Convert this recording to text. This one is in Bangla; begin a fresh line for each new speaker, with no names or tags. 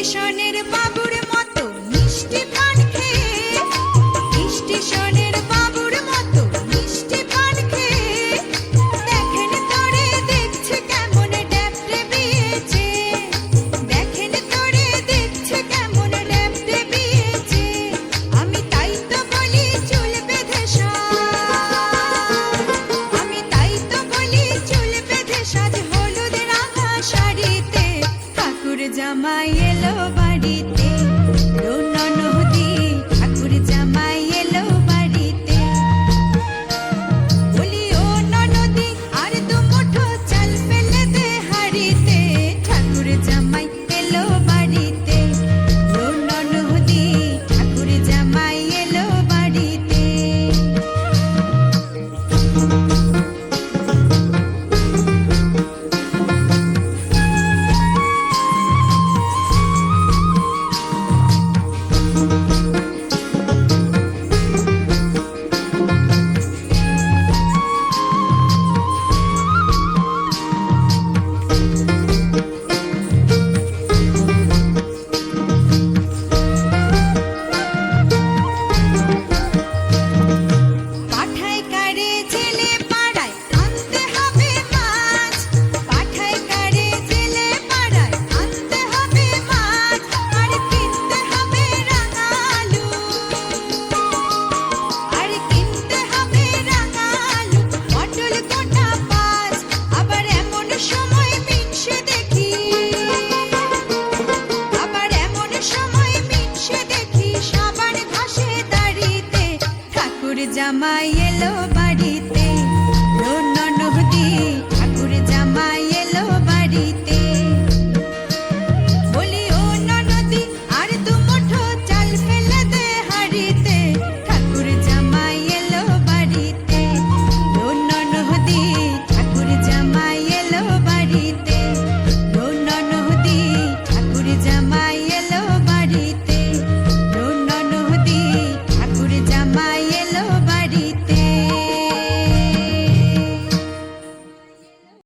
স্টেশনের বাবুর মতো মিষ্টি পান খেয়ে, স্টেশনের বাবুর মতো মিষ্টি পান খেয়ে দেখেন তোরে দেখছে কেমন ড্যাপটে বিয়েছে, দেখেন তোরে দেখছে কেমন ড্যাপটে বিয়েছে। আমি তাই তো বলি চুল বেঁধে সাজ, আমি তাই তো বলি চুল বেঁধে সাজ হলুদ রাঙা শাড়িতে, ঠাকুর জামাই এলো বাড়িতে, ননদি ঠাকুর জামাই এলো বাড়িতে। বলি ও ননদি আর দু মুঠো চাল ফেলে দে হাড়িতে, ঠাকুর জামাই এলো বাড়িতে, ননদি ঠাকুর জামাই এলো বাড়িতে। পাঠায় কারে জেলে পাড়ায় আনতে হবে মাছ, পাঠায় কারে জেলে পাড়ায় আনতে হবে মাছ, আর কিনতে হবে রাঙালু, আর কিনতে হবে রাঙালু, পটল গোটা পাঁচ। আবার এমন সময় মিনসে দেখি, আবার এমন সময় মিনসে দেখি সাবান ঘাসে দাড়িতে, ঠাকুর জামাই